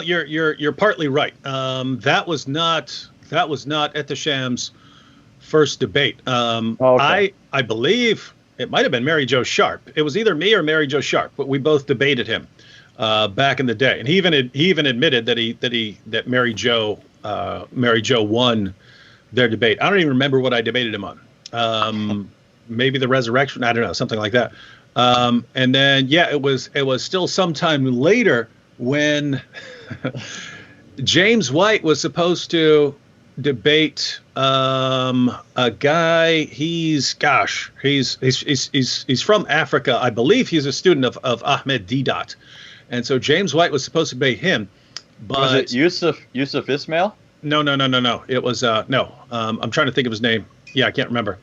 You're partly right. That was not Etesham's first debate. Oh, okay. I believe it might have been Mary Jo Sharp. It was either me or Mary Jo Sharp, but we both debated him back in the day, and he even admitted that Mary Jo won their debate. I don't even remember what I debated him on. Maybe the resurrection. I don't know, something like that. And then yeah, it was still sometime later when James White was supposed to debate a guy. He's from Africa. I believe he's a student of Ahmed Deedat. And so James White was supposed to debate him. But Was it Yusuf Ismail? no, no, no, no, no. It was no. I'm trying to think of his name. Yeah, I can't remember.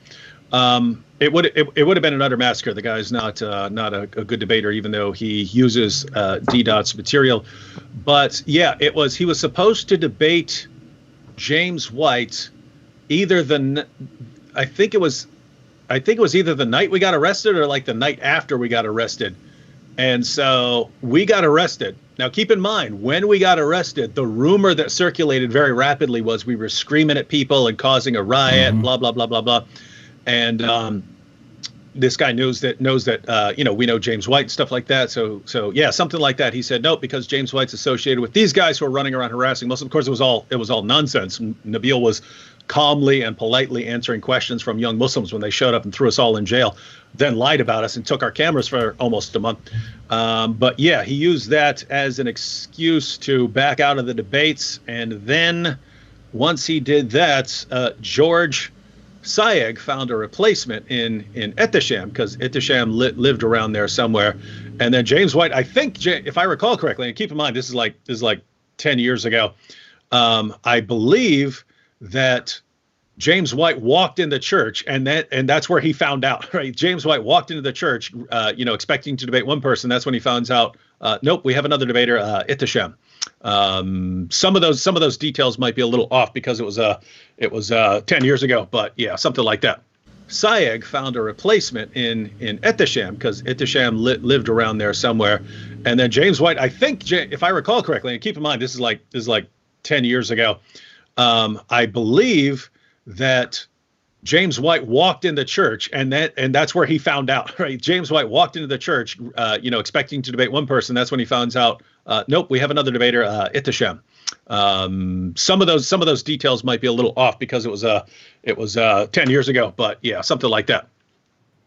It would have been an utter massacre. The guy's not a good debater, even though he uses D-Dot's material. But yeah, he was supposed to debate James White I think it was either the night we got arrested or like the night after we got arrested. And so we got arrested. Now, keep in mind, when we got arrested, the rumor that circulated very rapidly was we were screaming at people and causing a riot, blah, blah, blah, blah, blah. And this guy knows that we know James White and stuff like that. So yeah, something like that. He said, nope, because James White's associated with these guys who are running around harassing Muslims. Of course, it was all nonsense. Nabil was calmly and politely answering questions from young Muslims when they showed up and threw us all in jail, then lied about us and took our cameras for almost a month. But yeah, he used that as an excuse to back out of the debates. And then once he did that, George Sayegh found a replacement in Etesham, because Etesham lived around there somewhere. And then James White, I think, if I recall correctly, and keep in mind, this is like 10 years ago, I believe that James White walked in the church, and that's where he found out, right? James White walked into the church, expecting to debate one person. That's when he finds out, nope, we have another debater, Etesham. Some of those details might be a little off because it was 10 years ago, but yeah, something like that. Sayegh found a replacement in Etesham, because Etesham lived around there somewhere. And then James White, I think, if I recall correctly, and keep in mind, this is like 10 years ago, I believe that James White walked in the church, and that's where he found out, right? James White walked into the church, expecting to debate one person. That's when he finds out, nope, we have another debater, Etesham. Some of those details might be a little off because it was 10 years ago, but yeah, something like that.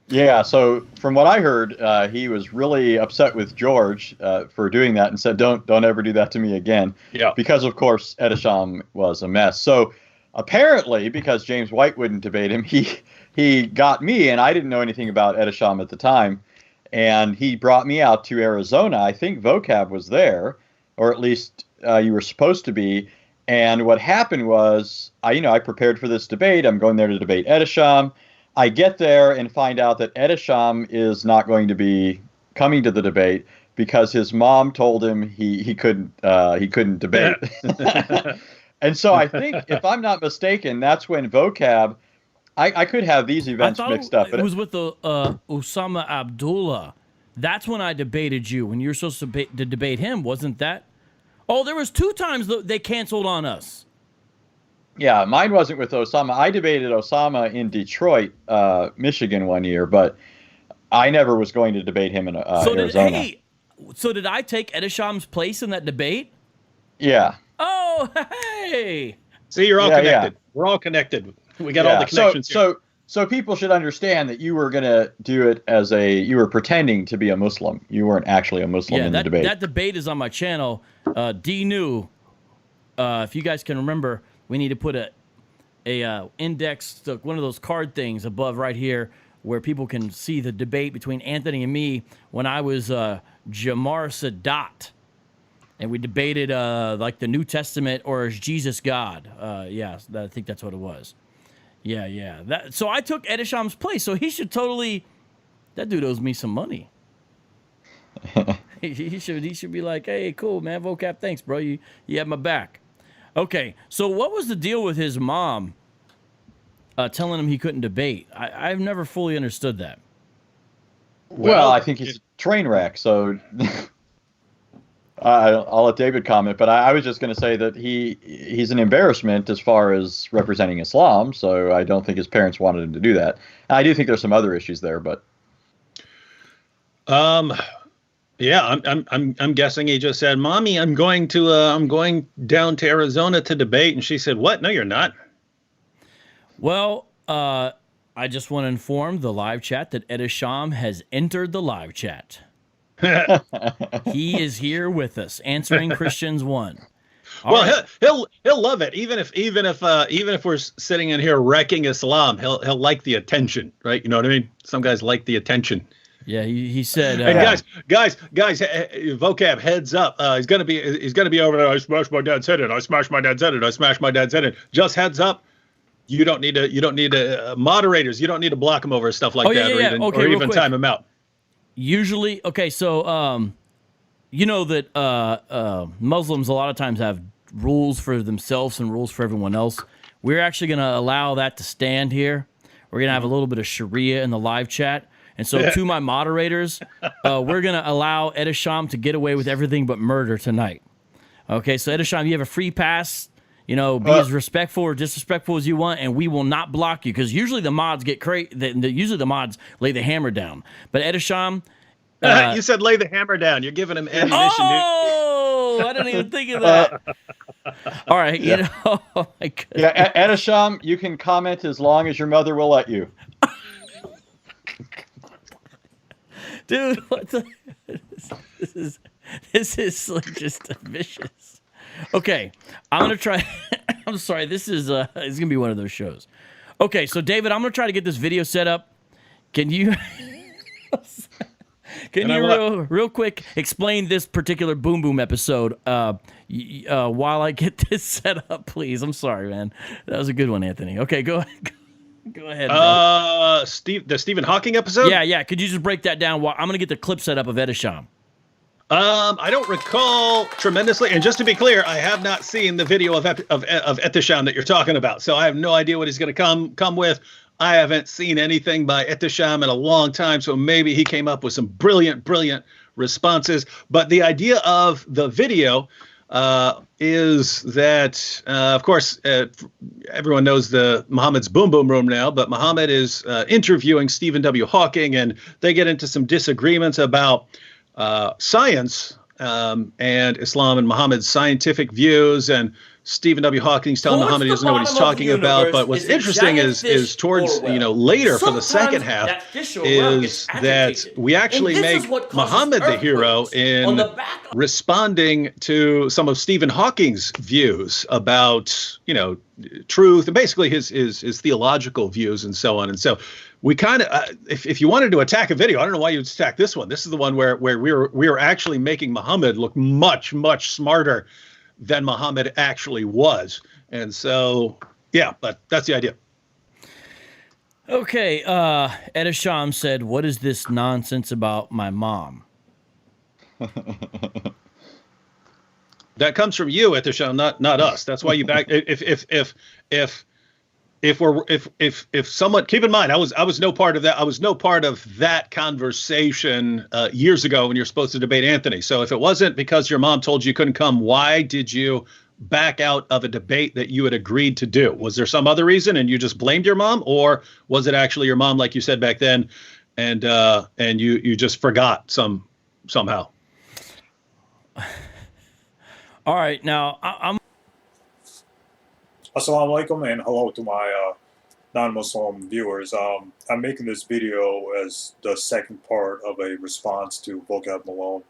Yeah, so from what I heard, he was really upset with George for doing that and said, don't ever do that to me again. Yeah. Because, of course, Etesham was a mess. So apparently, because James White wouldn't debate him, he got me, and I didn't know anything about Etesham at the time, and he brought me out to Arizona. I think Vocab was there, or at least you were supposed to be. And what happened was, I prepared for this debate. I'm going there to debate Etesham. I get there and find out that Etesham is not going to be coming to the debate because his mom told him he couldn't debate. And so I think, if I'm not mistaken, that's when Vocab. I could have these events mixed up. But it was with the Osama Abdullah. That's when I debated you. When you were supposed to debate him, wasn't that? Oh, there was 2 times they canceled on us. Yeah, mine wasn't with Osama. I debated Osama in Detroit, Michigan one year, but I never was going to debate him in Arizona. So did I take Etesham's place in that debate? Yeah. Oh, hey! See, you're all connected. Yeah. We're all connected. We got all the connections here. So people should understand that you were going to do it you were pretending to be a Muslim. You weren't actually a Muslim in the debate. That debate is on my channel, D-New. If you guys can remember, we need to put a index, one of those card things above right here where people can see the debate between Anthony and me when I was Jamar Sadat. And we debated like the New Testament or is Jesus God? Yeah, I think that's what it was. Yeah. So I took Etesham's place. So he should totally. That dude owes me some money. he should be like, hey, cool, man, Vocab, thanks, bro. You have my back. Okay, so what was the deal with his mom telling him he couldn't debate? I've never fully understood that. Well, I think he's a train wreck. So I'll let David comment, but I was just going to say that he's an embarrassment as far as representing Islam. So I don't think his parents wanted him to do that. And I do think there's some other issues there, but yeah, I'm guessing he just said, "Mommy, I'm going down to Arizona to debate," and she said, "What? No, you're not." Well, I just want to inform the live chat that Edisham has entered the live chat. He is here with us, answering Christians 1. Well, right. He'll love it, even if we're sitting in here wrecking Islam. He'll like the attention, right? You know what I mean? Some guys like the attention. Yeah, he said. And guys, vocab, heads up. He's gonna be over there. I smashed my dad's head in. I smashed my dad's head in. I smashed my dad's head in. Just heads up. You don't need to moderators. You don't need to block him over stuff like that, or even time him out. Usually, okay. So, you know that Muslims a lot of times have rules for themselves and rules for everyone else. We're actually going to allow that to stand here. We're going to have a little bit of Sharia in the live chat. And so to my moderators, we're going to allow Edisham to get away with everything but murder tonight. Okay, so Edisham, you have a free pass. You know, be as respectful or disrespectful as you want, and we will not block you, because usually the mods get usually the mods lay the hammer down. But Edisham... you said lay the hammer down. You're giving him ammunition, dude. I didn't even think of that. All right, you know... Oh my goodness. Yeah, Edisham, you can comment as long as your mother will let you. Dude, what the... This is like just vicious. Okay, I'm gonna try. I'm sorry. This is it's gonna be one of those shows. Okay, so David, I'm gonna try to get this video set up. Can you real quick explain this particular Boom Boom episode while I get this set up, please? I'm sorry, man. That was a good one, Anthony. Okay, go ahead. Bro. The Stephen Hawking episode. Yeah. Could you just break that down? I'm gonna get the clip set up of Edisham. I don't recall tremendously, and just to be clear, I have not seen the video of Etisham that you're talking about, so I have no idea what he's going to come with. I haven't seen anything by Etisham in a long time, so maybe he came up with some brilliant responses. But the idea of the video is that, of course, everyone knows the Muhammad's Boom Boom Room now, but Muhammad is interviewing Stephen W. Hawking, and they get into some disagreements about science and Islam and Muhammad's scientific views, and Stephen W. Hawking's telling Muhammad he doesn't know what he's talking about. But what's interesting is towards later for the second half is that we actually make Muhammad the hero in responding to some of Stephen Hawking's views about truth and basically his theological views and so on. And so we kind of, if you wanted to attack a video, I don't know why you'd attack this one. This is the one where we were actually making Muhammad look much smarter than Muhammad actually was. And so, yeah, but that's the idea. Okay, Edisham said, "What is this nonsense about my mom?" That comes from you, Edisham, not us. That's why you back. If someone, keep in mind, I was no part of that. I was no part of that conversation years ago when you're supposed to debate Anthony. So if it wasn't because your mom told you couldn't come, why did you back out of a debate that you had agreed to do? Was there some other reason and you just blamed your mom, or was it actually your mom, like you said back then, and you just forgot somehow? All right, now I'm. Assalamu alaikum and hello to my non-Muslim viewers. I'm making this video as the second part of a response to Vocab, Malone,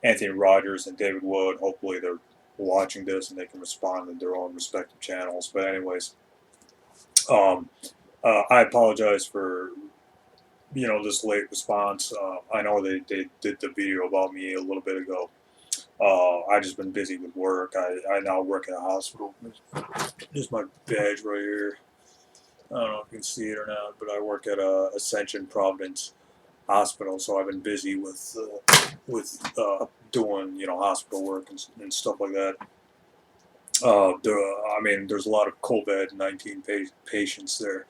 Anthony Rogers, and David Wood. Hopefully they're watching this and they can respond in their own respective channels. But anyways, I apologize for this late response. I know they did the video about me a little bit ago. I just been busy with work. I now work at a hospital. There's my badge right here. I don't know if you can see it or not, but I work at Ascension Providence Hospital. So I've been busy with doing hospital work and stuff like that. There's a lot of COVID-19 patients there,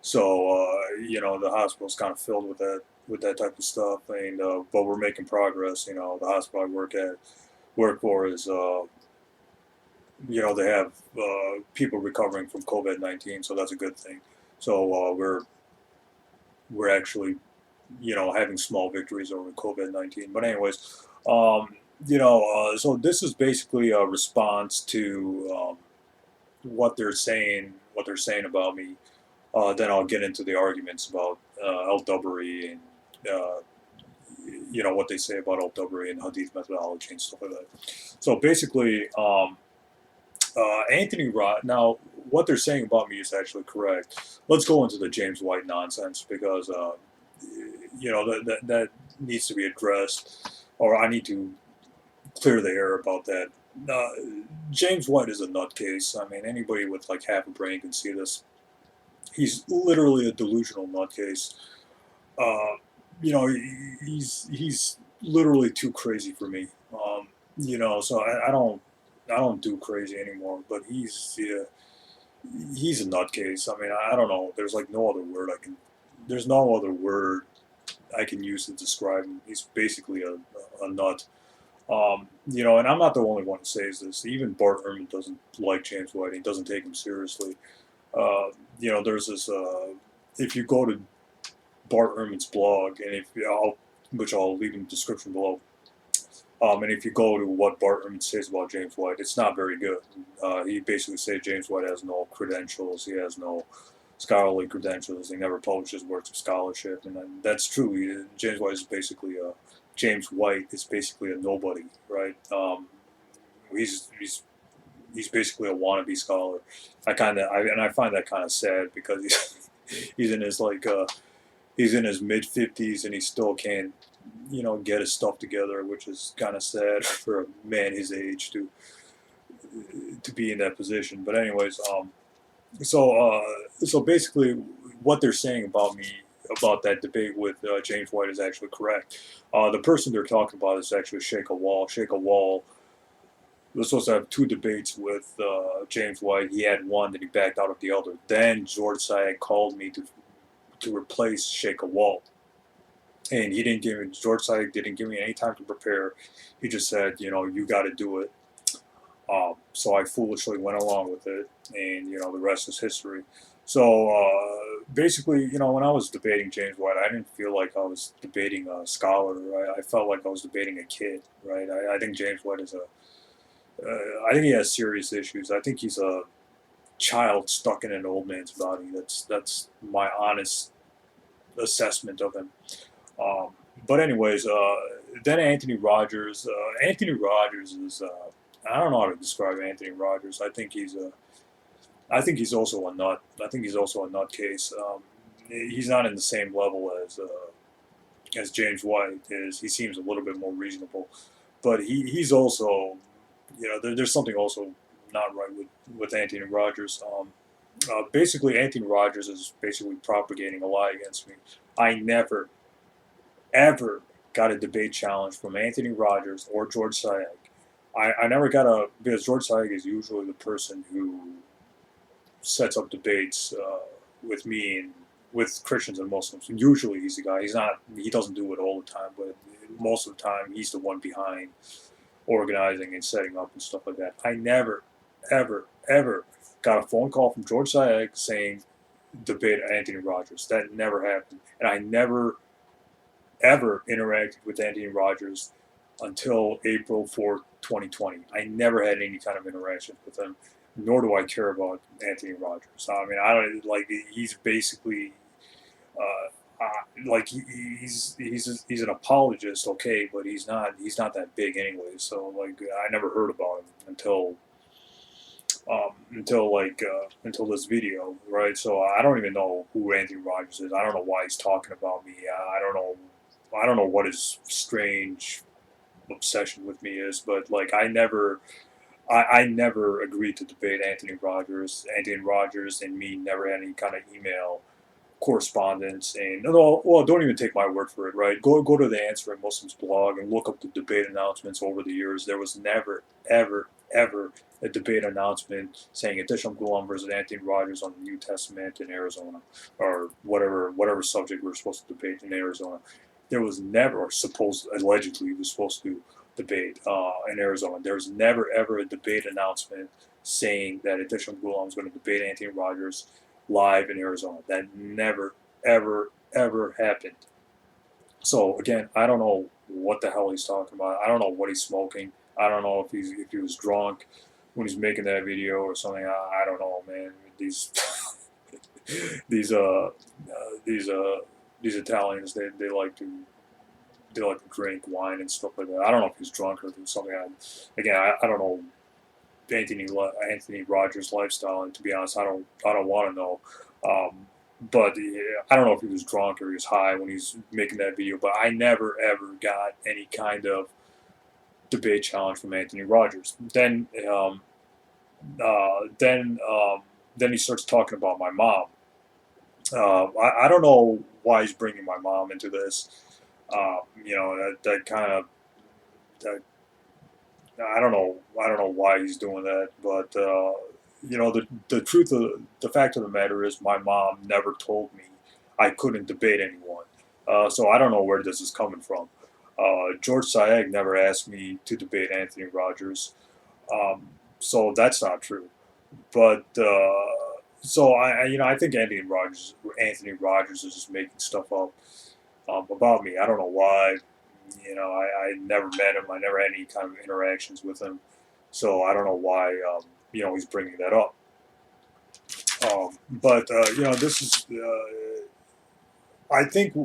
so the hospital's kind of filled with that type of stuff. And but we're making progress. The hospital I work at, work for is, they have people recovering from COVID-19, so that's a good thing. So we're actually, having small victories over COVID-19. But anyways, so this is basically a response to what they're saying about me. Then I'll get into the arguments about El-Dabari and what they say about El-Dabari and Hadith methodology and stuff like that. So basically, Anthony Rod. Now, what they're saying about me is actually correct. Let's go into the James White nonsense because that needs to be addressed, or I need to clear the air about that. James White is a nutcase. I mean, anybody with like half a brain can see this. He's literally a delusional nutcase. He's literally too crazy for me. So I don't do crazy anymore. But he's a nutcase. I mean, I don't know. There's like no other word There's no other word I can use to describe him. He's basically a nut. And I'm not the only one who says this. Even Bart Ehrman doesn't like James White. He doesn't take him seriously. There's this. If you go to Bart Ehrman's blog, and which I'll leave in the description below. And if you go to what Bart Ehrman says about James White, it's not very good. He basically says James White has no credentials. He has no scholarly credentials. He never publishes works of scholarship, and that's true. James White is basically a nobody, right? He's basically a wannabe scholar. I find that kind of sad because he's in his mid-50s and he still can't get his stuff together, which is kind of sad for a man his age to be in that position. But anyways, so basically what they're saying about me about that debate with James White is actually correct. The person they're talking about is actually Sheikh Awal. Sheikh Awal was supposed to have 2 debates with James White. He had one, then he backed out of the other. Then George Sayegh called me to replace Sheikh Awal. And George Sayegh didn't give me any time to prepare. He just said, you got to do it. So I foolishly went along with it, and the rest is history. So basically, when I was debating James White, I didn't feel like I was debating a scholar, right? I felt like I was debating a kid, right? I think James White is I think he has serious issues. I think he's a child stuck in an old man's body. That's my honest assessment of him. But anyways, then Anthony Rogers. Anthony Rogers is I don't know how to describe Anthony Rogers. I think he's also a nut. I think he's also a nutcase. He's not in the same level as James White is. He seems a little bit more reasonable, but he's also, there's something also not right with Anthony Rogers. Basically, Anthony Rogers is basically propagating a lie against me. I never, ever got a debate challenge from Anthony Rogers or George Sayegh. I never got because George Sayegh is usually the person who sets up debates with me and with Christians and Muslims. Usually he's the guy. He doesn't do it all the time, but most of the time he's the one behind organizing and setting up and stuff like that. I never, ever, ever got a phone call from George Sayegh saying debate Anthony Rogers. That never happened. And I never, ever interacted with Anthony Rogers until April 4th, 2020. I never had any kind of interaction with him, nor do I care about Anthony Rogers. I mean, I don't he's basically he's an apologist, okay, but he's not that big anyway. So I never heard about him until this video, right? So I don't even know who Anthony Rogers is. I don't know why he's talking about me. I don't know what his strange obsession with me is, but I never agreed to debate Anthony Rogers. Anthony Rogers and me never had any kind of email correspondence. And well, don't even take my word for it, right? Go to the Answering Muslims blog and look up the debate announcements over the years. There was never, ever, ever a debate announcement saying Adisham Gulam versus Anthony Rogers on the New Testament in Arizona, or whatever subject we were supposed to debate in Arizona. There was never, allegedly, was supposed to debate in Arizona. There's never ever a debate announcement saying that Adisham Gulam is going to debate Anthony Rogers live in Arizona. That never ever ever happened. So again, I don't know what the hell he's talking about. I don't know what he's smoking. I don't know if he was drunk when he's making that video or something. I don't know, man. These these uh, these these Italians, they like to drink wine and stuff like that. I don't know if he's drunk or if it's something. I don't know Anthony Rogers' lifestyle, and to be honest, I don't want to know. But yeah, I don't know if he was drunk or he was high when he's making that video. But I never ever got any kind of debate challenge from Anthony Rogers. Then he starts talking about my mom. I don't know why he's bringing my mom into this. That kind of that I don't know why he's doing that, but the truth of the fact of the matter is my mom never told me I couldn't debate anyone. So I don't know where this is coming from. George Saeg never asked me to debate Anthony Rogers, so that's not true. But so I think Anthony Rogers is just making stuff up about me. I don't know why. I never met him. I never had any kind of interactions with him. So I don't know why, he's bringing that up. This is, I think,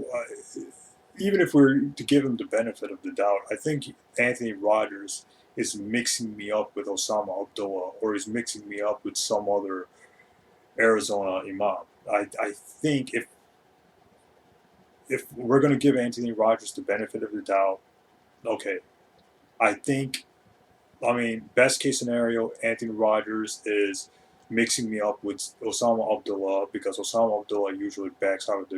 even if we're to give him the benefit of the doubt, I think Anthony Rogers is mixing me up with Osama Abdullah, or is mixing me up with some other Arizona imam. I think if we're going to give Anthony Rogers the benefit of the doubt, okay, best case scenario, Anthony Rogers is mixing me up with Osama Abdullah, because Osama Abdullah usually backs out of the.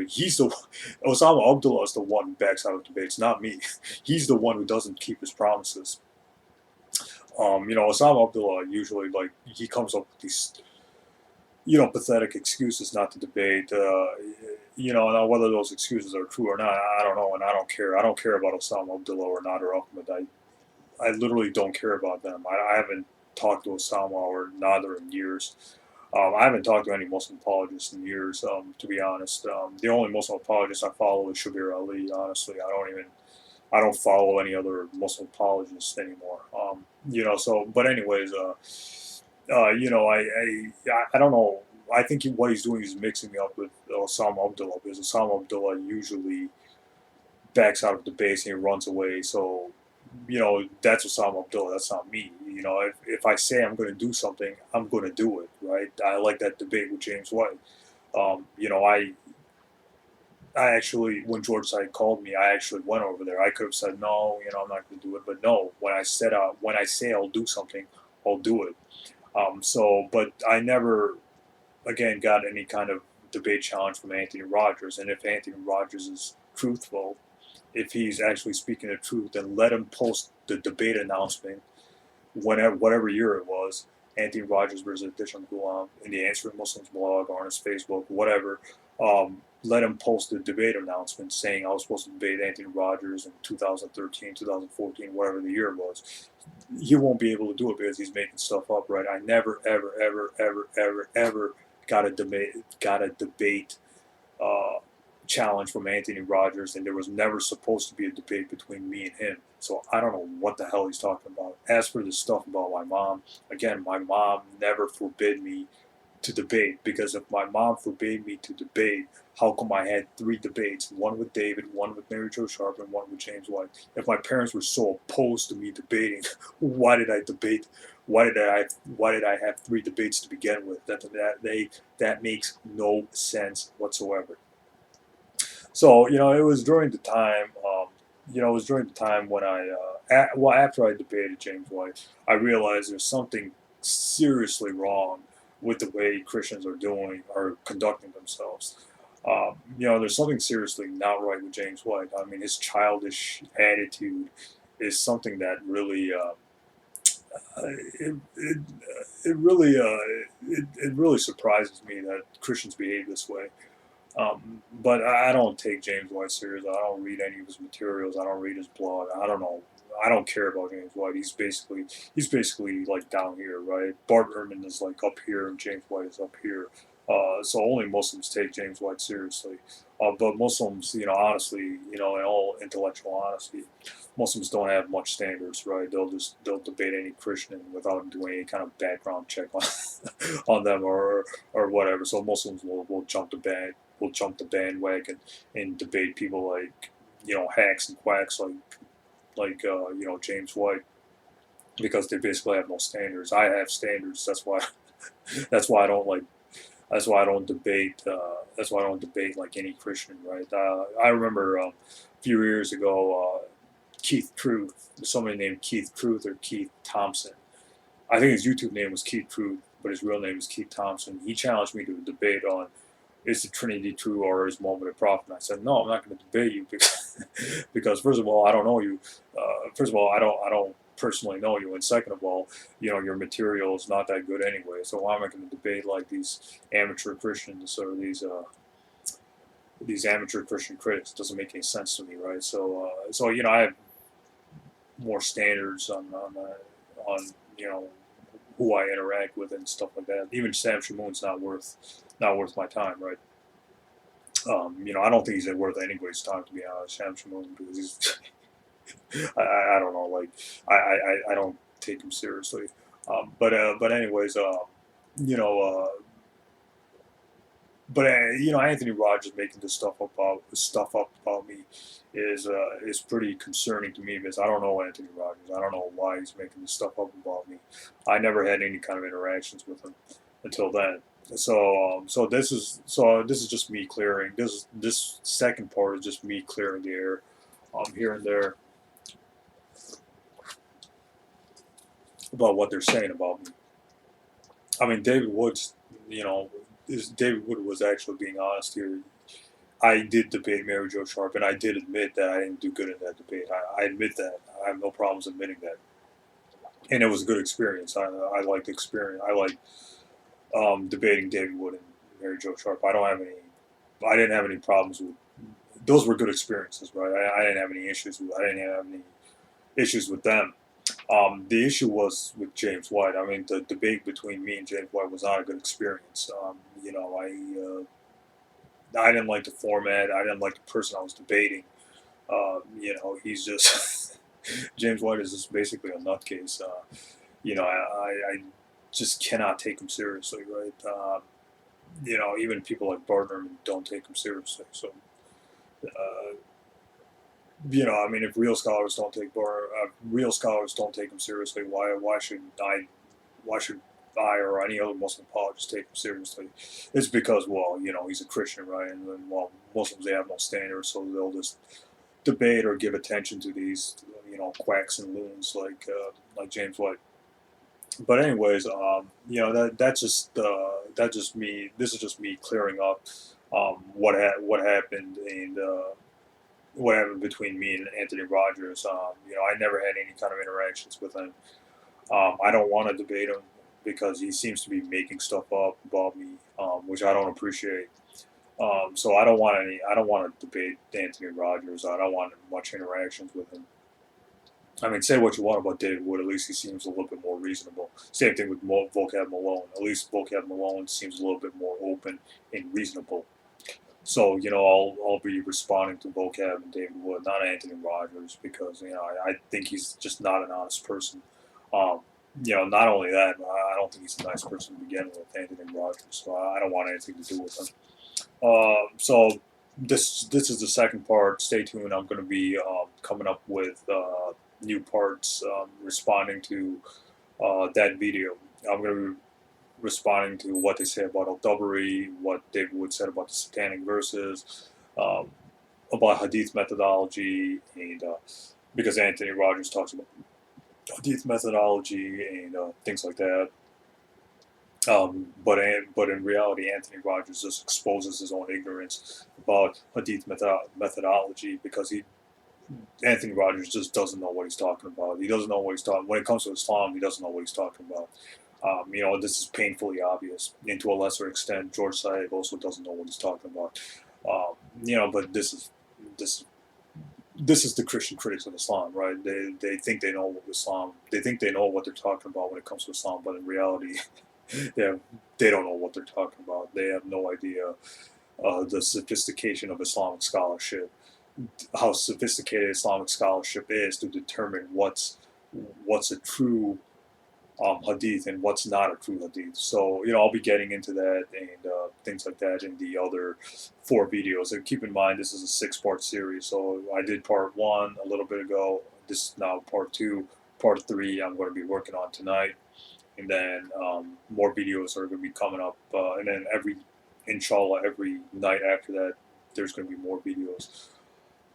Osama Abdullah is the one who backs out of debates, not me. He's the one who doesn't keep his promises. Osama Abdullah usually, he comes up with these, pathetic excuses not to debate. Now whether those excuses are true or not, I don't know, and I don't care. I don't care about Osama Abdullah or Nader Ahmed. I literally don't care about them. I haven't talked to Osama or Nader in years. I haven't talked to any Muslim apologists in years, to be honest. The only Muslim apologist I follow is Shabir Ali. Honestly, I don't follow any other Muslim apologists anymore. But anyways, I don't know. I think what he's doing is mixing me up with Osama Abdullah, because Osama Abdullah usually backs out of debates and he runs away. So, that's Osama Abdullah. That's not me. If I say I'm going to do something, I'm going to do it, right? I like that debate with James White. I actually, when George Said called me, I actually went over there. I could have said no, I'm not going to do it. But no, when I say I'll do something, I'll do it. But I never, again, got any kind of debate challenge from Anthony Rogers. And if Anthony Rogers is truthful, if he's actually speaking the truth, then let him post the debate announcement, whatever year it was, Anthony Rogers versus Disham Gulam, in the Answering Muslims blog or on his Facebook, whatever. Let him post the debate announcement saying I was supposed to debate Anthony Rogers in 2013, 2014, whatever the year was. He won't be able to do it because he's making stuff up, right? I never, ever, ever, ever, ever, ever got a debate challenge from Anthony Rogers, and there was never supposed to be a debate between me and him. So I don't know what the hell he's talking about. As for the stuff about my mom, again, my mom never forbid me to debate, because if my mom forbade me to debate, how come I had 3 debates, one with David, one with Mary Jo Sharp, and one with James White? If my parents were so opposed to me debating, why did I debate? Why did I have 3 debates to begin with? That makes no sense whatsoever. So it was during the time, when after I debated James White, I realized there's something seriously wrong with the way Christians are conducting themselves. There's something seriously not right with James White. I mean, his childish attitude is something that really, it really surprises me that Christians behave this way. But I don't take James White serious. I don't read any of his materials. I don't read his blog. I don't know. I don't care about James White. He's basically like down here, right? Bart Ehrman is like up here, and James White is up here. So only Muslims take James White seriously. But Muslims, honestly, in all intellectual honesty, Muslims don't have much standards, right? They'll debate any Christian without doing any kind of background check on on them or whatever. So Muslims will jump the bandwagon and debate people like hacks and quacks like James White, because they basically have no standards. I have standards. That's why I don't like. That's why I don't debate. That's why I don't debate like any Christian, right? I remember a few years ago, Keith Truth, somebody named Keith Truth or Keith Thompson. I think his YouTube name was Keith Truth, but his real name is Keith Thompson. He challenged me to a debate on, is the Trinity true or is Muhammad a prophet? And I said, no, I'm not going to debate you because first of all, I don't know you. First of all, I don't personally know you, and second of all, your material is not that good anyway. So why am I going to debate like these amateur Christians or these amateur Christian critics? It doesn't make any sense to me, right? So I have more standards on who I interact with and stuff like that. Even Sam Shamoun's not worth my time, right? I don't think he's worth anybody's time, to be honest, Sam Shamoun, because he's I don't know, like I don't take him seriously. But anyways, Anthony Rogers making this stuff up about me is pretty concerning to me, because I don't know Anthony Rogers. I don't know why he's making this stuff up about me. I never had any kind of interactions with him until then. So this is just me clearing. This second part is just me clearing the air, here and there, about what they're saying about me. I mean, David Wood was actually being honest here. I did debate Mary Jo Sharp, and I did admit that I didn't do good in that debate. I admit that. I have no problems admitting that. And it was a good experience. I liked the experience. I liked debating David Wood and Mary Jo Sharp. I didn't have any problems with. Those were good experiences, right? I didn't have any issues with. I didn't have any issues with them. The issue was with James White. I mean, the debate between me and James White was not a good experience. I didn't like the format. I didn't like the person I was debating. He's just James White is just basically a nutcase. I just cannot take him seriously, right? Even people like Bart Ehrman don't take him seriously. So, I mean, if real scholars don't take him seriously, why should I or any other Muslim apologist take him seriously? It's because, well, he's a Christian, right? And then, well, Muslims, they have no standards, so they'll just debate or give attention to these, quacks and loons like James White. But anyways, that's just me. This is just me clearing up what happened and what happened between me and Anthony Rogers. I never had any kind of interactions with him. I don't want to debate him because he seems to be making stuff up about me, which I don't appreciate. So I don't want to debate Anthony Rogers. I don't want much interactions with him. I mean, say what you want about David Wood, at least he seems a little bit more reasonable. Same thing with Vocab Malone. At least Vocab Malone seems a little bit more open and reasonable. So, I'll be responding to Vocab and David Wood, not Anthony Rogers, because, I think he's just not an honest person. Not only that, I don't think he's a nice person to begin with, Anthony Rogers, so I don't want anything to do with him. So this is the second part. Stay tuned. I'm going to be coming up with new parts responding to that video. I'm going to be responding to what they say about al-Dabari, what David Wood said about the satanic verses, about hadith methodology, and because Anthony Rogers talks about hadith methodology and things like that. But in reality, Anthony Rogers just exposes his own ignorance about hadith methodology, because Anthony Rogers just doesn't know what he's talking about. He doesn't know what he's talking. When it comes to Islam, he doesn't know what he's talking about. This is painfully obvious. And to a lesser extent, George Said also doesn't know what he's talking about. But this is this is the Christian critics of Islam, right? They think they know Islam. They think they know what they're talking about when it comes to Islam, but in reality, they don't know what they're talking about. They have no idea the sophistication of Islamic scholarship, how sophisticated Islamic scholarship is to determine what's a true hadith and what's not a true hadith. So, I'll be getting into that and things like that in the other 4 videos. And keep in mind, this is a 6-part series. So I did part 1 a little bit ago. This is now part 2. Part 3 I'm going to be working on tonight. And then more videos are going to be coming up. And then inshallah, every night after that, there's going to be more videos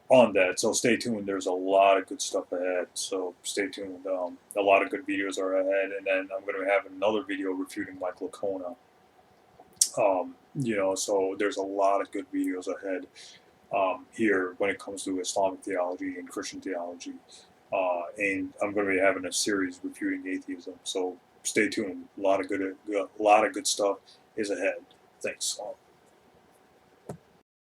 on that. So stay tuned. There's a lot of good stuff ahead. So stay tuned. A lot of good videos are ahead. And then I'm going to have another video refuting Michael Kona. So there's a lot of good videos ahead here when it comes to Islamic theology and Christian theology. And I'm going to be having a series refuting atheism. So stay tuned. A lot of good stuff is ahead. Thanks.